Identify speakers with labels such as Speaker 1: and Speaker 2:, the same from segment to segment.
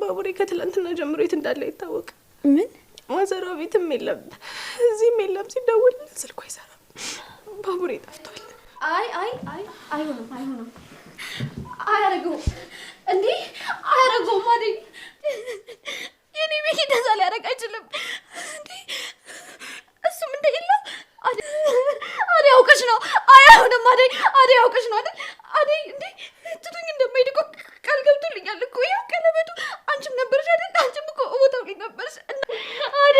Speaker 1: ባቡሬ ከትላንትና ጀምሮ የት እንዳለ ይታወቅ።
Speaker 2: ምን
Speaker 1: ማዘሯ ቤትም የለም እዚህም የለም። ሲደውል ስልኩ አይሰራም። ባቡሬ ጠፍቷል።
Speaker 2: አይሆንም አያረገውም እንዴ አያረገውም አይደል የኔ ቤት እንደዛ ሊያደርግ አይችልም እንዴ እሱም እንደሌለ አዴ አውቀሽ ነው አይሆንም አዴ አውቀሽ ነው አዴ እንዴ ትቱኝ እንደማይሄድ እኮ ቃል ገብቶልኛል እኮ ያው ቀለበቱ አንቺም ነበርሽ አይደል አንቺም እኮ ቦታው ላይ ነበርሽ አዴ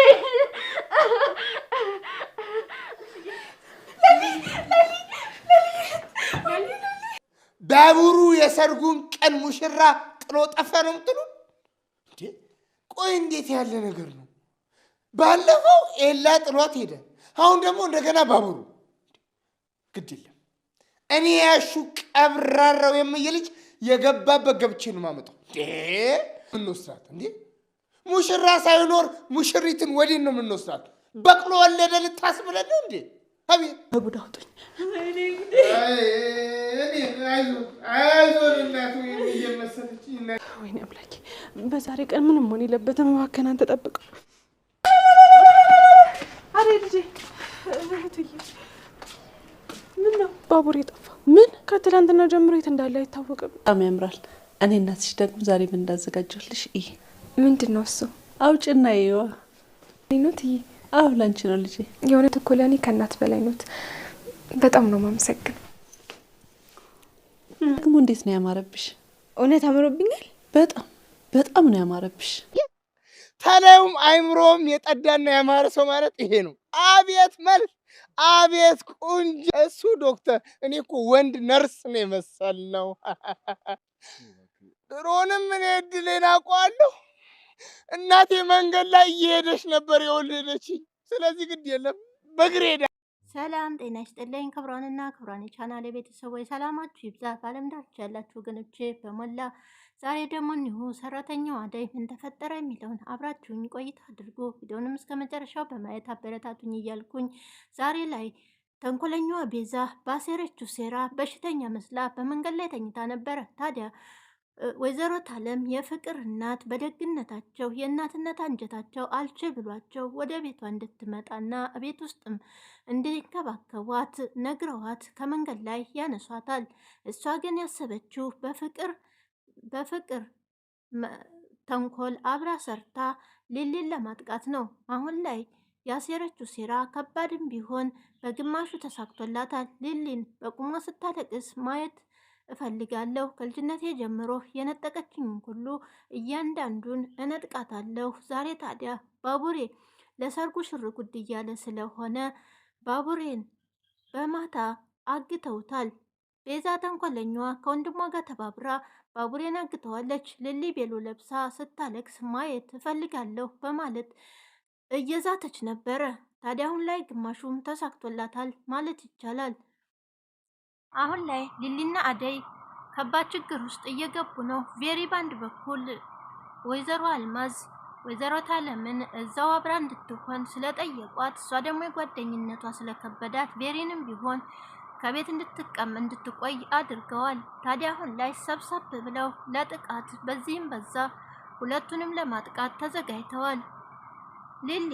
Speaker 3: ባቡሩ የሰርጉን ቀን ሙሽራ ጥሎ ጠፋ ነው የምትሉ እንዴ? ቆይ እንዴት ያለ ነገር ነው? ባለፈው ኤላ ጥሏት ሄደ። አሁን ደግሞ እንደገና ባቡሩ። ግድ የለም እኔ ያሹ ቀብራራው የምዬ ልጅ የገባበት ገብቼ ነው የማመጣው። ምንወስዳት እንዴ? ሙሽራ ሳይኖር ሙሽሪትን ወዴት ነው የምንወስዳት? በቅሎ ወለደ ልታስብለን ነው እንዴ? አቤት
Speaker 1: ጉድ አውጡኝ። ወይኔ አምላኬ፣ በዛሬ ቀን ምንም ሆነ የለበትም። እባክህን አንተ ጠብቀው። አሬ ልጄ እህትዬ፣ ምን ነው ባቡሬ ጠፋ? ምን ከትላንትና ጀምሮ የት እንዳለ አይታወቅም።
Speaker 4: በጣም ያምራል። እኔ እናትሽ ደግሞ ዛሬ ምን እንዳዘጋጀሁልሽ ይሄ
Speaker 2: ምንድን ነው እሱ?
Speaker 4: አውጭና ይዋ
Speaker 2: ሊኖትዬ።
Speaker 4: አዎ ላንቺ ነው ልጄ።
Speaker 2: የእውነት እኮ ለእኔ ከእናት በላይ ኖት። በጣም ነው ማመሰግን።
Speaker 4: ደግሞ እንዴት ነው ያማረብሽ?
Speaker 2: እውነት አምሮብኛል።
Speaker 4: በጣም ነው ያማረብሽ።
Speaker 3: ታዲያውም አይምሮም የጠዳና ያማረ ሰው ማለት ይሄ ነው። አቤት መልክ፣ አቤት ቁንጆ። እሱ ዶክተር፣ እኔ እኮ ወንድ ነርስ ነው የመሰልነው። ድሮንም እኔ እድሌን አውቀዋለሁ። እናቴ መንገድ ላይ እየሄደች ነበር የወለደችኝ። ስለዚህ ግድ የለም በእግሬ ሄዳ።
Speaker 5: ሰላም ጤና ይስጥልኝ። ክብሯንና ክብሯን የቻናሌ ቤተሰቦች ሰላማችሁ ይብዛ። በዓለም ዳርቻ ያላችሁ ወገኖቼ በሞላ ዛሬ ደግሞ እኒሁ ሰራተኛዋ አደይ ምን ተፈጠረ የሚለውን አብራችሁኝ ቆይታ አድርጎ ቪዲዮንም እስከ መጨረሻው በማየት አበረታቱኝ እያልኩኝ ዛሬ ላይ ተንኮለኛዋ ቤዛ ባሴረችው ሴራ በሽተኛ መስላ በመንገድ ላይ ተኝታ ነበረ። ታዲያ ወይዘሮ ታለም የፍቅር እናት በደግነታቸው የእናትነት አንጀታቸው አልቼ ብሏቸው ወደ ቤቷ እንድትመጣና ቤት ውስጥም እንዲንከባከቧት ነግረዋት ከመንገድ ላይ ያነሷታል። እሷ ግን ያሰበችው በፍቅር ተንኮል አብራ ሰርታ ሊሊን ለማጥቃት ነው። አሁን ላይ ያሴረችው ሴራ ከባድም ቢሆን በግማሹ ተሳክቶላታል። ሊሊን በቁሟ ስታለቅስ ማየት እፈልጋለሁ። ከልጅነቴ ጀምሮ የነጠቀችኝ ሁሉ እያንዳንዱን እነጥቃታለሁ። ዛሬ ታዲያ ባቡሬ ለሰርጉ ሽር ጉድ እያለ ስለሆነ ባቡሬን በማታ አግተውታል። ቤዛ ተንኮለኛዋ ከወንድሟ ጋር ተባብራ ባቡሬን አግተዋለች። ሊሊ ቤሎ ለብሳ ስታለቅስ ማየት እፈልጋለሁ በማለት እየዛተች ነበረ። ታዲያ አሁን ላይ ግማሹም ተሳክቶላታል ማለት ይቻላል። አሁን ላይ ሊሊና አደይ ከባድ ችግር ውስጥ እየገቡ ነው። ቬሪ ባንድ በኩል ወይዘሮ አልማዝ ወይዘሮ ታለምን እዛው አብራ እንድትሆን ስለጠየቋት እሷ ደግሞ የጓደኝነቷ ስለከበዳት ቬሪንም ቢሆን ከቤት እንድትቆይ አድርገዋል። ታዲያ አሁን ላይ ሰብሰብ ብለው ለጥቃት በዚህም በዛ ሁለቱንም ለማጥቃት ተዘጋጅተዋል። ሊሊ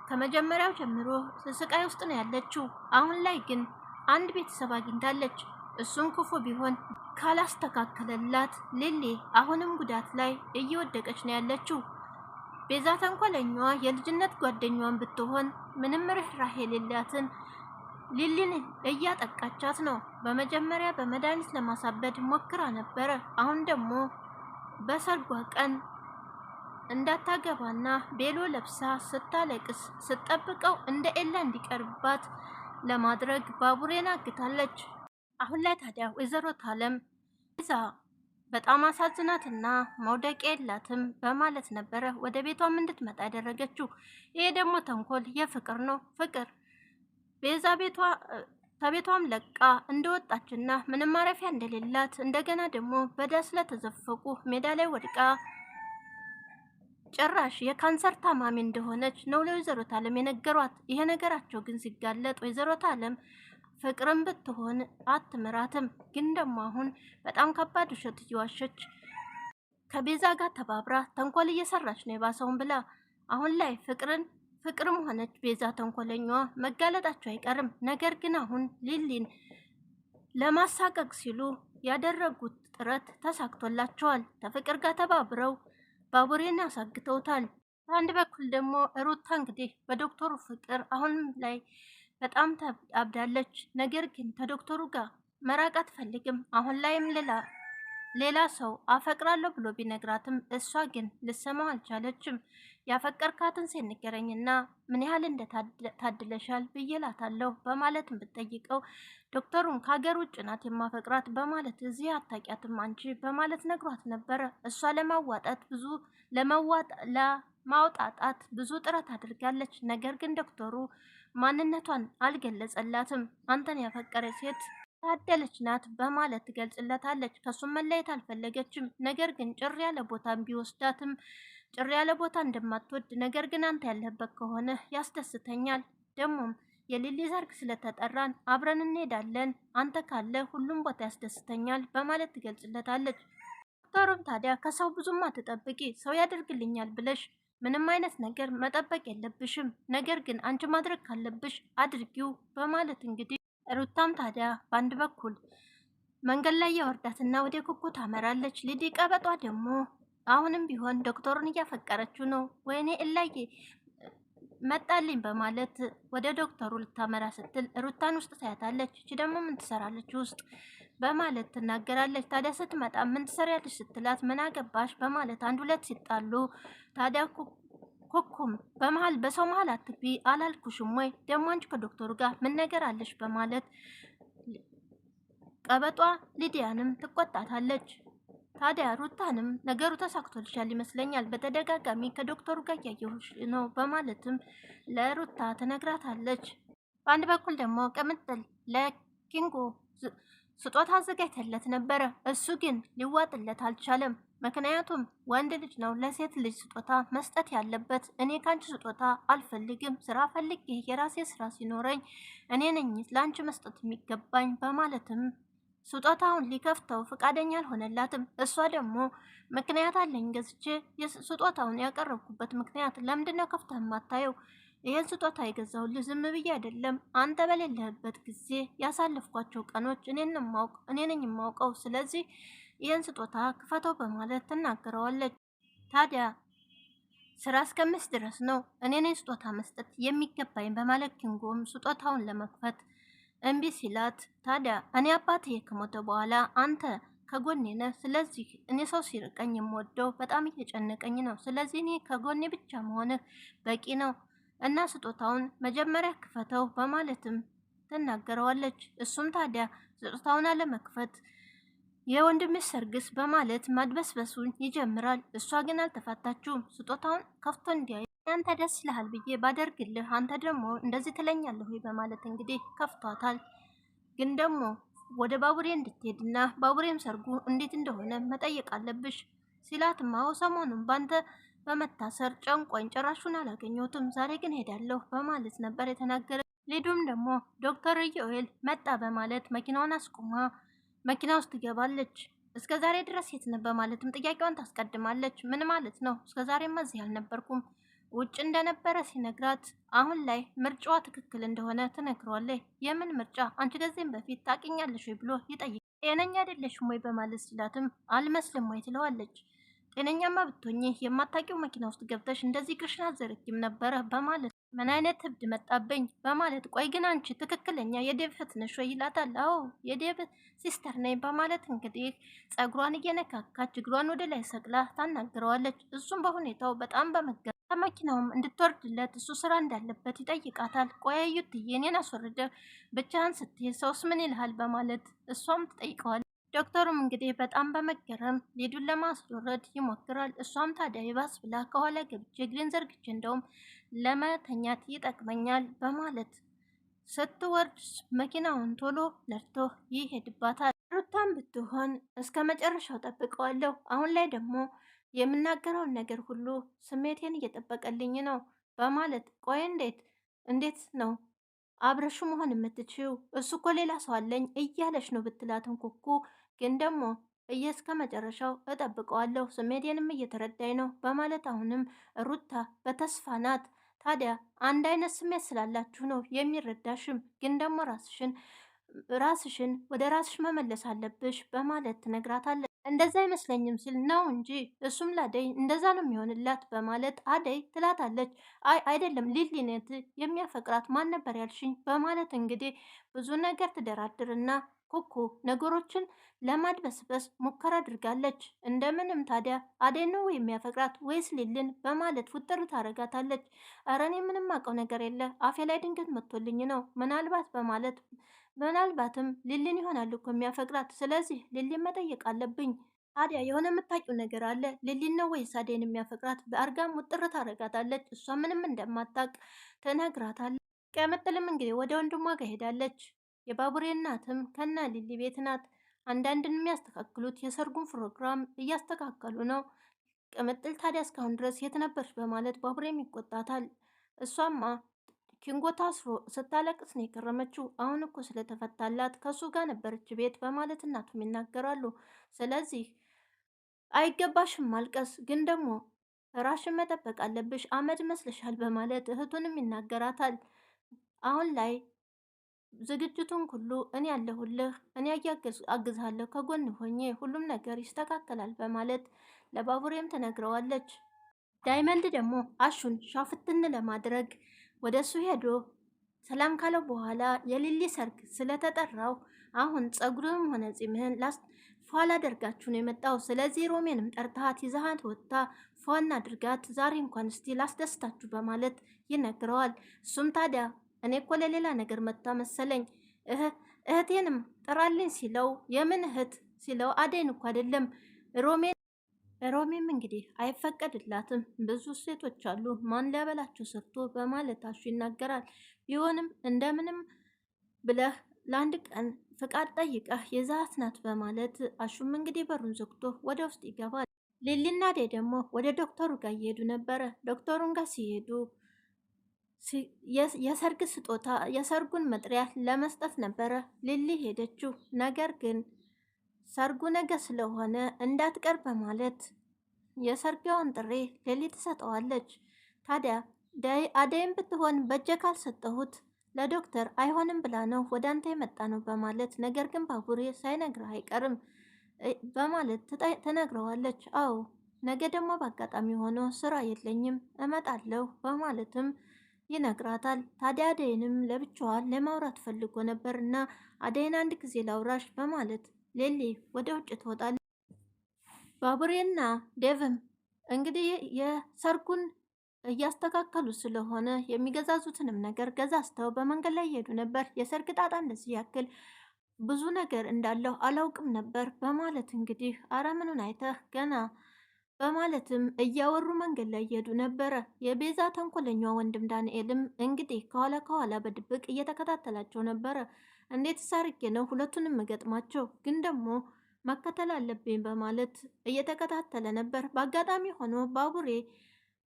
Speaker 5: ከመጀመሪያው ጀምሮ ስቃይ ውስጥ ነው ያለችው። አሁን ላይ ግን አንድ ቤተሰብ አግኝታለች። እሱም ክፉ ቢሆን ካላስተካከለላት ሊሊ አሁንም ጉዳት ላይ እየወደቀች ነው ያለችው። ቤዛ ተንኮለኛዋ የልጅነት ጓደኛዋን ብትሆን ምንም ርህራሄ የሌላትን ሊሊን እያጠቃቻት ነው። በመጀመሪያ በመድኃኒት ለማሳበድ ሞክራ ነበረ። አሁን ደግሞ በሰርጓ ቀን እንዳታገባና ቤሎ ለብሳ ስታለቅስ ስትጠብቀው እንደ ኤላ እንዲቀርባት ለማድረግ ባቡሬን አግታለች። አሁን ላይ ታዲያ ወይዘሮ ታለም ቤዛ በጣም አሳዝናትና መውደቂያ የላትም በማለት ነበረ ወደ ቤቷም እንድትመጣ ያደረገችው። ይሄ ደግሞ ተንኮል የፍቅር ነው። ፍቅር ቤዛ ከቤቷም ለቃ እንደወጣችና ምንም ማረፊያ እንደሌላት እንደገና ደግሞ በዳ ስለተዘፈቁ ሜዳ ላይ ወድቃ ጭራሽ የካንሰር ታማሚ እንደሆነች ነው ለወይዘሮ ታለም የነገሯት። ይሄ ነገራቸው ግን ሲጋለጥ ወይዘሮ ታለም ፍቅርን ብትሆን አትምራትም። ግን ደግሞ አሁን በጣም ከባድ ውሸት እየዋሸች ከቤዛ ጋር ተባብራ ተንኮል እየሰራች ነው የባሰውን ብላ አሁን ላይ ፍቅርም ሆነች ቤዛ ተንኮለኛዋ መጋለጣቸው አይቀርም። ነገር ግን አሁን ሊሊን ለማሳቀቅ ሲሉ ያደረጉት ጥረት ተሳክቶላቸዋል። ከፍቅር ጋር ተባብረው ባቡሬን አሳግተውታል። በአንድ በኩል ደግሞ ሩታ እንግዲህ በዶክተሩ ፍቅር አሁን ላይ በጣም አብዳለች። ነገር ግን ከዶክተሩ ጋር መራቅ አትፈልግም። አሁን ላይም ሌላ ሰው አፈቅራለሁ ብሎ ቢነግራትም እሷ ግን ልሰማው አልቻለችም። ያፈቀርካትን ሴት ንገረኝና ምን ያህል እንደታድለሻል ብዬ እላታለሁ በማለትም ብትጠይቀው ዶክተሩም ከሀገር ውጭ ናት የማፈቅራት በማለት እዚህ አታውቂያትም አንቺ በማለት ነግሯት ነበረ። እሷ ለማውጣጣት ብዙ ጥረት አድርጋለች። ነገር ግን ዶክተሩ ማንነቷን አልገለጸላትም። አንተን ያፈቀረ ሴት ታደለች ናት በማለት ትገልጽለታለች። ከሱም መለየት አልፈለገችም። ነገር ግን ጭር ያለ ቦታን ቢወስዳትም ጭር ያለ ቦታ እንደማትወድ፣ ነገር ግን አንተ ያለህበት ከሆነ ያስደስተኛል፣ ደግሞም የሊሊ ሰርግ ስለተጠራን አብረን እንሄዳለን፣ አንተ ካለ ሁሉም ቦታ ያስደስተኛል በማለት ትገልጽለታለች። ዶክተሩም ታዲያ ከሰው ብዙም አትጠብቂ፣ ሰው ያደርግልኛል ብለሽ ምንም አይነት ነገር መጠበቅ የለብሽም፣ ነገር ግን አንቺ ማድረግ ካለብሽ አድርጊው በማለት እንግዲህ ሩታም ታዲያ በአንድ በኩል መንገድ ላይ ያወርዳትና ወደ ኩኩ ታመራለች። ሊዲ ቀበጧ ደግሞ አሁንም ቢሆን ዶክተሩን እያፈቀረችው ነው። ወይኔ እላዬ መጣልኝ በማለት ወደ ዶክተሩ ልታመራ ስትል ሩታን ውስጥ ታያታለች። እቺ ደግሞ ምን ትሰራለች ውስጥ በማለት ትናገራለች። ታዲያ ስትመጣ ምን ትሰሪያለች ስትላት ምን አገባሽ በማለት አንድ ሁለት ሲጣሉ ታዲያ ኩኩም በሰው መሀል አትግቢ አላልኩሽም ወይ? ደግሞ አንቺ ከዶክተሩ ጋር ምን ነገር አለሽ? በማለት ቀበጧ ሊዲያንም ትቆጣታለች። ታዲያ ሩታንም ነገሩ ተሳክቶልሻል ይመስለኛል፣ በተደጋጋሚ ከዶክተሩ ጋር እያየሁሽ ነው በማለትም ለሩታ ትነግራታለች። በአንድ በኩል ደግሞ ቅምጥል ለኪንጎ ስጦታ አዘጋጅተለት ነበረ። እሱ ግን ሊዋጥለት አልቻለም። ምክንያቱም ወንድ ልጅ ነው ለሴት ልጅ ስጦታ መስጠት ያለበት። እኔ ካንቺ ስጦታ አልፈልግም፣ ስራ ፈልጌ የራሴ ስራ ሲኖረኝ እኔ ነኝ ለአንቺ መስጠት የሚገባኝ በማለትም ስጦታውን ሊከፍተው ፈቃደኛ አልሆነላትም። እሷ ደግሞ ምክንያት አለኝ ገዝቼ ስጦታውን ያቀረብኩበት ምክንያት ለምንድነው ከፍተህ የማታየው? ይህን ስጦታ የገዛሁልህ ዝም ብዬ አይደለም። አንተ በሌለህበት ጊዜ ያሳለፍኳቸው ቀኖች እኔ ነኝ የማውቀው። ስለዚህ ይህን ስጦታ ክፈተው በማለት ትናገረዋለች። ታዲያ ስራ እስከምስ ድረስ ነው እኔ ነኝ ስጦታ መስጠት የሚገባኝ በማለት ኪንጎም ስጦታውን ለመክፈት እምቢ ሲላት፣ ታዲያ እኔ አባቴ ከሞተ በኋላ አንተ ከጎኔ ነህ። ስለዚህ እኔ ሰው ሲርቀኝ የምወደው በጣም እየጨነቀኝ ነው። ስለዚህ እኔ ከጎኔ ብቻ መሆንህ በቂ ነው እና ስጦታውን መጀመሪያ ክፈተው በማለትም ትናገረዋለች። እሱም ታዲያ ስጦታውን አለመክፈት የወንድምሽ ሰርግስ በማለት ማድበስበሱን ይጀምራል። እሷ ግን አልተፋታችውም። ስጦታውን ከፍቶ እንዲያይ አንተ ደስ ይልሃል ብዬ ባደርግልህ አንተ ደግሞ እንደዚህ ትለኛለህ ወይ በማለት እንግዲህ ከፍቷታል። ግን ደግሞ ወደ ባቡሬ እንድትሄድና ባቡሬም ሰርጉ እንዴት እንደሆነ መጠየቅ አለብሽ ሲላትም አዎ ሰሞኑን ባንተ በመታሰር ጨንቆኝ ጭራሹን አላገኘሁትም፣ ዛሬ ግን ሄዳለሁ በማለት ነበር የተናገረ። ሊዱም ደግሞ ዶክተር ኢዮኤል መጣ በማለት መኪናውን አስቁማ መኪና ውስጥ ትገባለች። እስከ ዛሬ ድረስ የት ነህ በማለትም ጥያቄዋን ታስቀድማለች። ምን ማለት ነው? እስከ ዛሬማ እዚህ አልነበርኩም ውጭ እንደነበረ ሲነግራት አሁን ላይ ምርጫዋ ትክክል እንደሆነ ትነግረዋለች። የምን ምርጫ? አንቺ ከዚህም በፊት ታውቂኛለሽ ወይ ብሎ ይጠይቅ። ጤነኛ አይደለሽም ወይ በማለት ሲላትም አልመስልም ወይ ትለዋለች። ጤነኛማ ብትሆኚ የማታውቂው መኪና ውስጥ ገብተሽ እንደዚህ ቅርሽን አዘረጊም ነበረ በማለት ምን አይነት እብድ መጣብኝ በማለት ቆይ ግን አንቺ ትክክለኛ የዴቭ እህት ነሽ ወይ ይላታል። አዎ የዴቭ ሲስተር ነኝ በማለት እንግዲህ ጸጉሯን እየነካካች እግሯን ወደ ላይ ሰቅላ ታናግረዋለች። እሱም በሁኔታው በጣም በመገ ከመኪናውም እንድትወርድለት እሱ ስራ እንዳለበት ይጠይቃታል። ቆያዩት የኔን አስወርደ ብቻህን ስትሄድ ሰውስ ምን ይልሃል በማለት እሷም ትጠይቀዋል። ዶክተሩም እንግዲህ በጣም በመገረም ሊዱን ለማስወረድ ይሞክራል። እሷም ታዲያ ይባስ ብላ ከኋላ ገብቼ እግሬን ዘርግቼ እንደውም ለመተኛት ይጠቅመኛል በማለት ስትወርድ መኪናውን ቶሎ ነድቶ ይሄድባታል። ሩታም ብትሆን እስከ መጨረሻው ጠብቀዋለሁ፣ አሁን ላይ ደግሞ የምናገረውን ነገር ሁሉ ስሜቴን እየጠበቀልኝ ነው በማለት ቆይ እንዴት ነው አብረሹ መሆን የምትችው? እሱ እኮ ሌላ ሰው አለኝ እያለች ነው ብትላትም ኩኩ ግን ደግሞ እስከ መጨረሻው እጠብቀዋለሁ፣ ስሜቴንም እየተረዳኝ ነው በማለት አሁንም ሩታ በተስፋ ናት። ታዲያ አንድ አይነት ስሜት ስላላችሁ ነው የሚረዳሽም፣ ግን ደግሞ ራስሽን ወደ ራስሽ መመለስ አለብሽ በማለት ትነግራታለች። እንደዛ አይመስለኝም ሲል ነው እንጂ እሱም ለአደይ እንደዛ ነው የሚሆንላት በማለት አደይ ትላታለች። አይ አይደለም ሊሊነት የሚያፈቅራት ማን ነበር ያልሽኝ በማለት እንግዲህ ብዙ ነገር ትደራድርና ኩኩ ነገሮችን ለማድበስበስ ሙከራ አድርጋለች። እንደምንም ታዲያ አደይ ነው የሚያፈቅራት ወይስ ሊልን በማለት ውጥር ታረጋታለች። ኧረ እኔ ምንም አውቀው ነገር የለ አፌ ላይ ድንገት መጥቶልኝ ነው ምናልባት በማለት ምናልባትም ሊሊን ይሆናል እኮ የሚያፈቅራት፣ ስለዚህ ሊሊን መጠየቅ አለብኝ። ታዲያ የሆነ የምታውቂው ነገር አለ ሊሊን ነው ወይስ አደይን የሚያፈቅራት በአርጋም ውጥር ታረጋታለች። እሷ ምንም እንደማታውቅ ትነግራታለች። ቅምጥልም እንግዲህ ወደ ወንድሟ ጋር ሄዳለች። የባቡሬ እናትም ከና ሊሊ ቤት ናት። አንዳንድን የሚያስተካክሉት የሰርጉን ፕሮግራም እያስተካከሉ ነው። ቅምጥል ታዲያ እስካሁን ድረስ የት ነበርሽ በማለት ባቡሬም ይቆጣታል። እሷማ ኪንጎ ታስሮ ስታለቅስ ነው የከረመችው። አሁን እኮ ስለተፈታላት ከሱ ጋር ነበረች ቤት በማለት እናቱም ይናገራሉ። ስለዚህ አይገባሽም ማልቀስ፣ ግን ደግሞ ራሽን መጠበቅ አለብሽ፣ አመድ መስለሻል በማለት እህቱንም ይናገራታል። አሁን ላይ ዝግጅቱን ሁሉ እኔ ያለሁልህ፣ እኔ አግዝሃለሁ፣ ከጎን ሆኜ ሁሉም ነገር ይስተካከላል በማለት ለባቡሬም ትነግረዋለች። ዳይመንድ ደግሞ አሹን ሻፍትን ለማድረግ ወደ እሱ ሄዶ ሰላም ካለው በኋላ የሊሊ ሰርግ ስለተጠራው አሁን ጸጉርም ሆነ ጺምህን ፏላ አደርጋችሁ ነው የመጣው። ስለዚህ ሮሜንም ጠርታት ይዛሃት ወጥታ ፏና አድርጋት ዛሬ እንኳን እስቲ ላስደስታችሁ በማለት ይነግረዋል። እሱም ታዲያ እኔ እኮ ለሌላ ነገር መጣ መሰለኝ እህቴንም ጥራልኝ ሲለው የምን እህት ሲለው አደይን እኮ አይደለም ሮሜም እንግዲህ አይፈቀድላትም፣ ብዙ ሴቶች አሉ ማን ሊያበላቸው ሰርቶ በማለት አሹ ይናገራል። ቢሆንም እንደምንም ብለህ ለአንድ ቀን ፍቃድ ጠይቀህ የዛት ናት በማለት አሹም እንግዲህ በሩን ዘግቶ ወደ ውስጥ ይገባል። ሊሊና አደይ ደግሞ ወደ ዶክተሩ ጋር እየሄዱ ነበረ። ዶክተሩን ጋር ሲሄዱ የሰርግ ስጦታ የሰርጉን መጥሪያ ለመስጠት ነበረ ሊሊ ሄደችው። ነገር ግን ሰርጉ ነገ ስለሆነ እንዳትቀር በማለት የሰርጊያውን ጥሪ ሌሊ ትሰጠዋለች። ታዲያ አደይም ብትሆን በእጄ ካልሰጠሁት ለዶክተር አይሆንም ብላ ነው ወደ አንተ የመጣ ነው በማለት ነገር ግን ባቡሬ ሳይነግርህ አይቀርም በማለት ትነግረዋለች። አዎ ነገ ደግሞ በአጋጣሚ ሆኖ ስራ የለኝም እመጣለሁ በማለትም ይነግራታል። ታዲያ አደይንም ለብቻዋን ለማውራት ፈልጎ ነበር እና አደይን አንድ ጊዜ ላውራሽ በማለት ሌሊ ወደ ውጭ ትወጣለች። ባቡሬና ዴቭም እንግዲህ የሰርጉን እያስተካከሉ ስለሆነ የሚገዛዙትንም ነገር ገዛዝተው በመንገድ ላይ እየሄዱ ነበር። የሰርግ ጣጣ እንደዚህ ያክል ብዙ ነገር እንዳለው አላውቅም ነበር በማለት እንግዲህ አረምኑን አይተህ ገና በማለትም እያወሩ መንገድ ላይ እየሄዱ ነበረ። የቤዛ ተንኮለኛ ወንድም ዳንኤልም እንግዲህ ከኋላ በድብቅ እየተከታተላቸው ነበረ። እንዴት ሳርጌ ነው ሁለቱንም እገጥማቸው፣ ግን ደግሞ መከተል አለብኝ በማለት እየተከታተለ ነበር። በአጋጣሚ ሆኖ ባቡሬ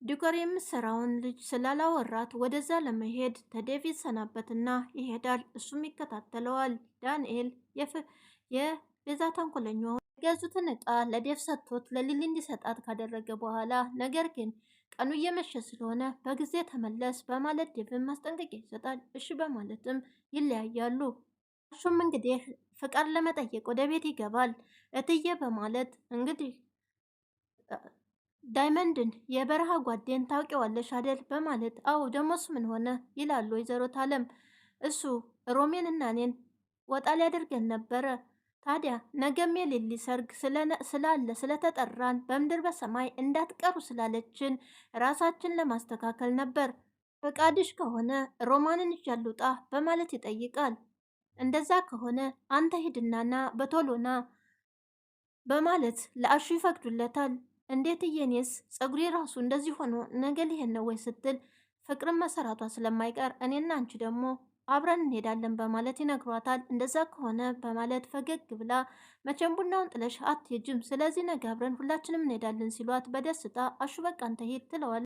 Speaker 5: ዲኮር የምሰራውን ልጅ ስላላወራት ወደዛ ለመሄድ ተዴቪድ ሰናበትና ይሄዳል። እሱም ይከታተለዋል። ዳንኤል የቤዛ ተንኮለኛውን የገዙትን እቃ ለዴቭ ሰጥቶት ለሊሊ እንዲሰጣት ካደረገ በኋላ ነገር ግን ቀኑ እየመሸ ስለሆነ በጊዜ ተመለስ በማለት ዴቭን ማስጠንቀቂያ ይሰጣል። እሺ በማለትም ይለያያሉ። እሱም እንግዲህ ፍቃድ ለመጠየቅ ወደ ቤት ይገባል። እትዬ በማለት እንግዲህ ዳይመንድን የበረሃ ጓዴን ታውቂዋለሽ አደል በማለት አዎ ደሞስ ምን ሆነ ይላሉ ወይዘሮ ታለም። እሱ ሮሜን እና እኔን ወጣ ሊያደርገን ነበረ። ታዲያ ነገም የሊሊ ሰርግ ስላለ ስለተጠራን በምድር በሰማይ እንዳትቀሩ ስላለችን ራሳችን ለማስተካከል ነበር። ፈቃድሽ ከሆነ ሮማንን ይዣለሁ ውጣ በማለት ይጠይቃል። እንደዛ ከሆነ አንተ ሂድናና በቶሎና በማለት ለአሹ ይፈቅዱለታል። እንዴት እየኔስ ጸጉሬ ራሱ እንደዚህ ሆኖ ነገ ሊሄድ ነው ወይ ስትል ፍቅርን መሰራቷ ስለማይቀር እኔና አንቺ ደግሞ አብረን እንሄዳለን በማለት ይነግሯታል። እንደዛ ከሆነ በማለት ፈገግ ብላ መቼም ቡናውን ጥለሽ አትሄጂም፣ ስለዚህ ነገ አብረን ሁላችንም እንሄዳለን ሲሏት በደስታ አሹ በቃ አንተ ሂድ ትለዋል።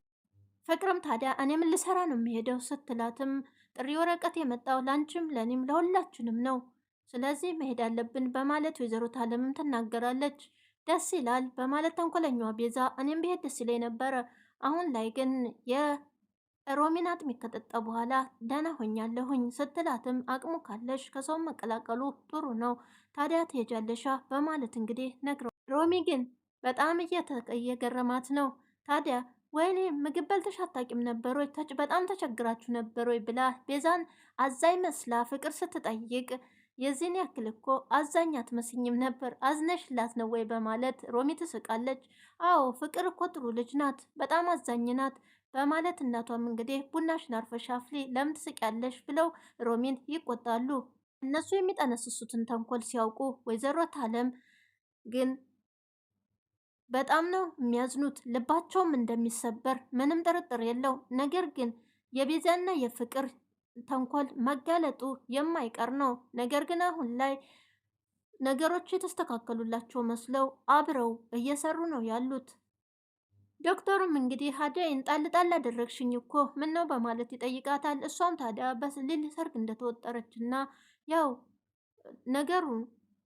Speaker 5: ፍቅርም ታዲያ እኔ ምን ልሰራ ነው የሚሄደው ስትላትም ጥሪ ወረቀት የመጣው ላንቺም ለኔም ለሁላችንም ነው፣ ስለዚህ መሄድ አለብን በማለት ወይዘሮ ታለምም ትናገራለች። ደስ ይላል በማለት ተንኮለኛዋ ቤዛ እኔም ብሄድ ደስ ይለኝ ነበረ፣ አሁን ላይ ግን የሮሚን አጥሚት ከጠጣ በኋላ ደህና ሆኛለሁኝ ስትላትም አቅሙ ካለሽ ከሰው መቀላቀሉ ጥሩ ነው፣ ታዲያ ትሄጃለሻ በማለት እንግዲህ ነግረው፣ ሮሚ ግን በጣም እየገረማት ነው። ታዲያ ወይኔ ምግብ በልተሽ አታውቂም ነበር ወይ? በጣም ተቸግራችሁ ነበር ወይ? ብላ ቤዛን አዛኝ መስላ ፍቅር ስትጠይቅ የዚህን ያክል እኮ አዛኝ አትመስኝም ነበር፣ አዝነሽላት ነው ወይ? በማለት ሮሚ ትስቃለች። አዎ ፍቅር እኮ ጥሩ ልጅ ናት፣ በጣም አዛኝ ናት በማለት እናቷም እንግዲህ ቡናሽን አርፈሽ አፍሊ ለምን ትስቂያለሽ? ብለው ሮሚን ይቆጣሉ። እነሱ የሚጠነስሱትን ተንኮል ሲያውቁ ወይዘሮ ታለም ግን በጣም ነው የሚያዝኑት፣ ልባቸውም እንደሚሰበር ምንም ጥርጥር የለው። ነገር ግን የቤዛና የፍቅር ተንኮል መጋለጡ የማይቀር ነው። ነገር ግን አሁን ላይ ነገሮች የተስተካከሉላቸው መስለው አብረው እየሰሩ ነው ያሉት። ዶክተሩም እንግዲህ አደይን ጣል ጣል አደረግሽኝ እኮ ምን ነው በማለት ይጠይቃታል። እሷም ታዲያ በሊሊ ሰርግ እንደተወጠረች እና ያው ነገሩን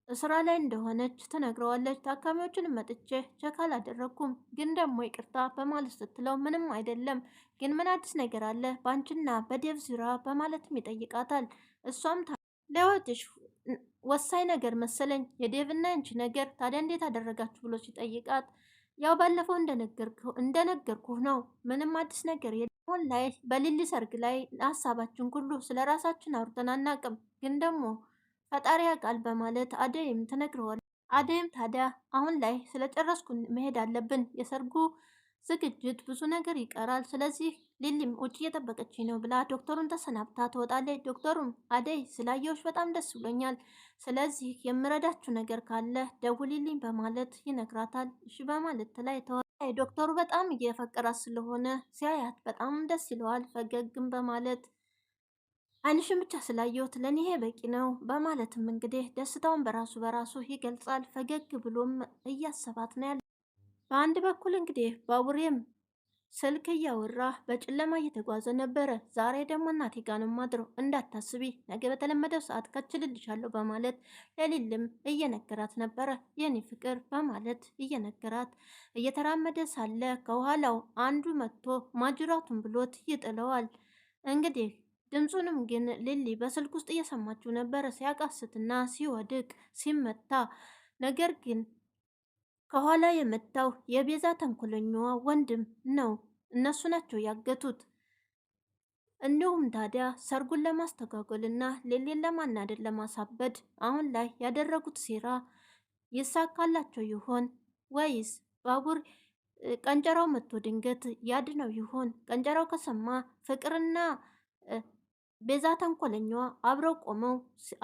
Speaker 5: ስራ ላይ እንደሆነች ትነግረዋለች። ታካሚዎችን መጥቼ ቸክ አላደረግኩም ግን ደግሞ ይቅርታ በማለት ስትለው ምንም አይደለም፣ ግን ምን አዲስ ነገር አለ በአንቺና በዴቭ ዙሪያ በማለትም ይጠይቃታል። እሷም ለህይወትሽ ወሳኝ ነገር መሰለኝ የዴቭና ያንቺ ነገር፣ ታዲያ እንዴት አደረጋችሁ ብሎ ሲጠይቃት ያው ባለፈው እንደነገርኩህ ነው፣ ምንም አዲስ ነገር የለም። አሁን ላይ በሊሊ ሰርግ ላይ ሀሳባችን ሁሉ ስለ ራሳችን አውርተን አናቅም፣ ግን ደግሞ ፈጣሪ ያውቃል በማለት አደይም ትነግረዋል። አደይም ታዲያ አሁን ላይ ስለጨረስኩ መሄድ አለብን፣ የሰርጉ ዝግጅት ብዙ ነገር ይቀራል፣ ስለዚህ ሊሊም ውጭ እየጠበቀች ነው ብላ ዶክተሩን ተሰናብታ ትወጣለች። ዶክተሩም አደይ ስላየሁሽ በጣም ደስ ብሎኛል፣ ስለዚህ የምረዳችሁ ነገር ካለ ደውሊልኝ በማለት ይነግራታል። እሺ በማለት ላይ ዶክተሩ በጣም እየፈቀራት ስለሆነ ሲያያት በጣም ደስ ይለዋል። ፈገግም በማለት ዓይንሽን ብቻ ስላየሁት ለእኔ ይሄ በቂ ነው በማለትም እንግዲህ ደስታውን በራሱ ይገልጻል። ፈገግ ብሎም እያሰባት ነው ያለ። በአንድ በኩል እንግዲህ ባቡሬም ስልክ እያወራ በጨለማ እየተጓዘ ነበረ። ዛሬ ደግሞ እናቴ ጋ ነው ማድረው፣ እንዳታስቢ ነገ በተለመደው ሰዓት ከችልልሻለሁ በማለት ለሊልም እየነገራት ነበረ። የኔ ፍቅር በማለት እየነገራት እየተራመደ ሳለ ከኋላው አንዱ መጥቶ ማጅራቱን ብሎት ይጥለዋል። እንግዲህ ድምፁንም ግን ሊሊ በስልክ ውስጥ እየሰማችው ነበረ፣ ሲያቃስትና ሲወድቅ ሲመታ። ነገር ግን ከኋላ የመታው የቤዛ ተንኮለኛዋ ወንድም ነው። እነሱ ናቸው ያገቱት። እንዲሁም ታዲያ ሰርጉን ለማስተጓጎልና ሊሊን ለማናደድ ለማሳበድ አሁን ላይ ያደረጉት ሴራ ይሳካላቸው ይሆን ወይስ ባቡር ቀንጨራው መጥቶ ድንገት ያድነው ይሆን? ቀንጨራው ከሰማ ፍቅርና ቤዛ ተንኮለኛዋ አብረው ቆመው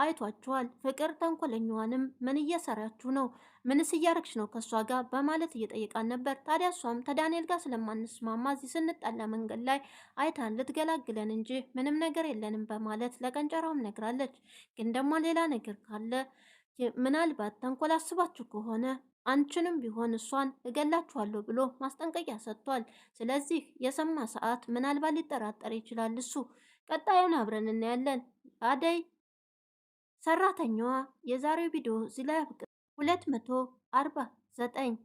Speaker 5: አይቷቸዋል። ፍቅር ተንኮለኛዋንም ምን እየሰራችሁ ነው? ምንስ እያረግሽ ነው ከእሷ ጋር በማለት እየጠየቃን ነበር። ታዲያ እሷም ከዳንኤል ጋር ስለማንስማማ እዚህ ስንጣላ መንገድ ላይ አይታን ልትገላግለን እንጂ ምንም ነገር የለንም በማለት ለቀንጨራውም ነግራለች። ግን ደግሞ ሌላ ነገር ካለ ምናልባት ተንኮል አስባችሁ ከሆነ አንቺንም ቢሆን እሷን እገላችኋለሁ ብሎ ማስጠንቀቂያ ሰጥቷል። ስለዚህ የሰማ ሰዓት ምናልባት ሊጠራጠር ይችላል እሱ። ቀጣዩን አብረን እናያለን። አደይ ሰራተኛዋ የዛሬው ቪዲዮ እዚህ ላይ 249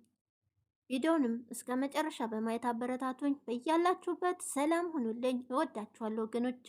Speaker 5: ቪዲዮንም እስከ መጨረሻ በማየት አበረታቱኝ። በያላችሁበት ሰላም ሁኑልኝ። እወዳችኋለሁ ወገኖቼ።